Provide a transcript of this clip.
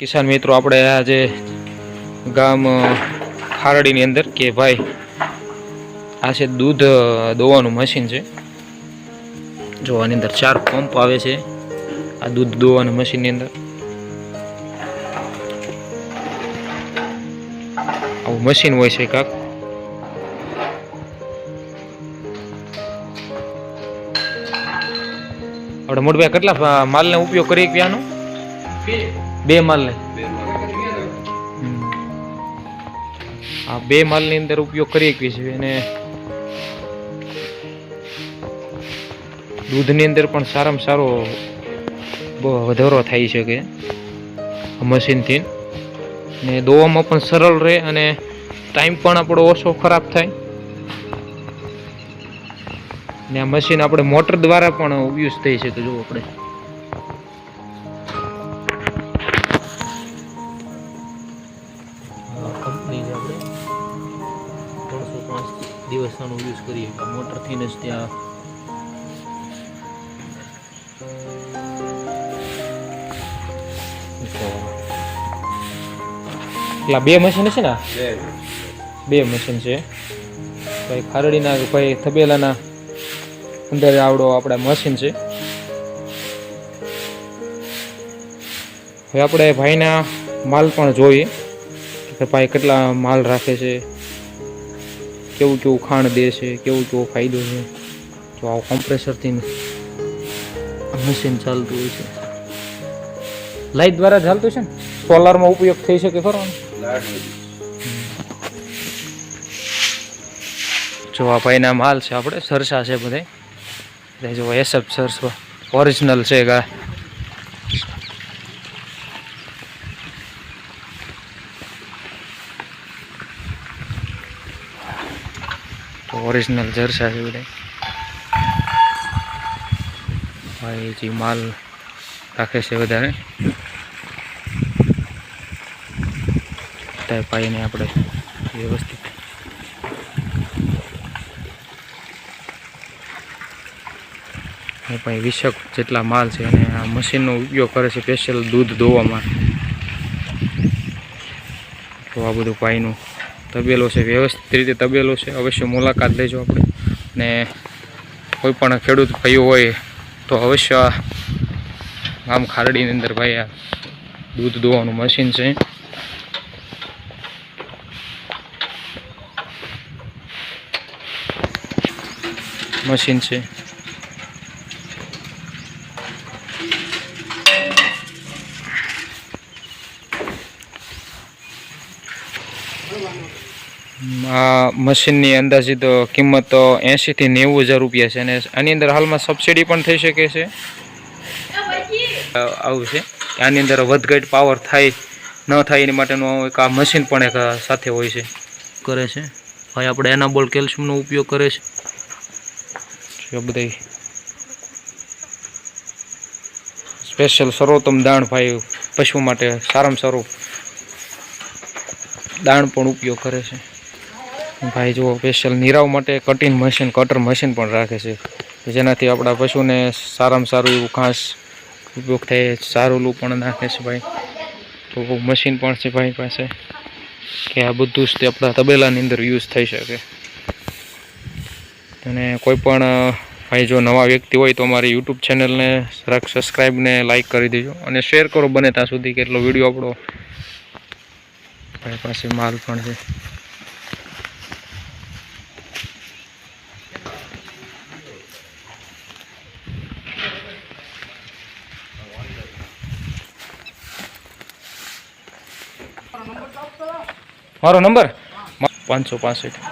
કિસાન મિત્રો આપણે આજે ગામ ખારડીની અંદર કે ભાઈ આ છે દૂધ દોવાનું મશીન છે। જો આની અંદર 4 પંપ આવે છે આ દૂધ દોવાના મશીનની અંદર। આવું મશીન હોય છે કાક। આપણે મોટભાઈ કેટલા માલને ઉપયોગ કરીએ ક્યાંનો? 2 માલને। આ 2 માલની અંદર ઉપયોગ કરીએ છીએ અને દૂધની અંદર પણ સારામાં સારો વધારો થાય શકે મશીનથી, ને દોવામાં પણ સરળ રહે અને ટાઈમ પણ આપણો ઓછો ખરાબ થાય। ને આ મશીન આપણે મોટર દ્વારા પણ યુઝ થઈ શકે। જો આપણે કંપની છે આપણે 305 દિવસનો યુઝ કરીએ મોટરથી જ ત્યાં એટલા 2 મશીન છે ને? 2 મશીન છે ભાઈ ખારડીના ભાઈ થબેલાના અંદર આવડો આપણા મશીન છે। હવે આપણે ભાઈના માલ પણ જોઈએ કે ભાઈ કેટલા માલ રાખે છે, કેવું કેવું ખાણ દે છે, કેવો ફાયદો છે। જો આવું કોમ્પ્રેસરથી મશીન ચાલતું હોય છે, લાઇટ દ્વારા ચાલતું છે ને, સોલારમાં ઉપયોગ થઈ શકે ખરો? જો આ ભાઈના માલ છે આપણે સરસા છે બધે, જો એસએફ સરસા ઓરિજિનલ છે ગા। તો ઓરિજિનલ જરસા છે બધા ભાઈ, જે માલ રાખે છે વધારે ભાઈને આપણે વ્યવસ્થિત ભાઈ 20 જેટલા માલ છે અને આ મશીનનો ઉપયોગ કરે છે સ્પેશિયલ દૂધ દોવામાં। તો આ બધું ભાઈનું તબેલો છે, વ્યવસ્થિત રીતે તબેલો છે, અવશ્ય મુલાકાત લેજો આપણે। ને કોઈ પણ ખેડૂત ભાઈઓ હોય તો અવશ્ય ગામ ખારડીની અંદર ભાઈ આ દૂધ દોવાનું મશીન છે। મશીન છે આ મશીનની અંદાજિત કિંમત 80 થી 90 હજાર રૂપિયા છે અને આની અંદર હાલમાં સબસિડી પણ થઈ શકે છે। આવું છે આની અંદર વધઘટ પાવર થાય ન થાય એની માટેનું એક આ મશીન પણ એક સાથે હોય છે કરે છે ભાઈ। આપણે એનાબોલ કેલ્શિયમનો ઉપયોગ કરે છે બધા સ્પેશિયલ સર્વોત્તમ દાણ ભાઈ પશુ માટે સારામાં સારું દાણ પણ ઉપયોગ કરે છે ભાઈ। જો સ્પેશિયલ નિરાવ માટે કટિંગ મશીન કટર મશીન પણ રાખે છે, જેનાથી આપણા પશુને સારામાં સારું એવું ઘાસ ઉપયોગ થાય, સારું પણ નાખે છે ભાઈ। તો મશીન પણ છે ભાઈ પાસે કે આ બધું જ તે આપણા તબેલાની અંદર યુઝ થઈ શકે। અને કોઈ પણ ભાઈ જો નવા વ્યક્તિ હોય તો અમારી યુટ્યુબ ચેનલને સબસ્ક્રાઈબ ને લાઈક કરી દેજો અને શેર કરો બને ત્યાં સુધી કે એટલો વિડીયો આપણો ભાઈ પાસે માલ પણ છે। મારો નંબર 565।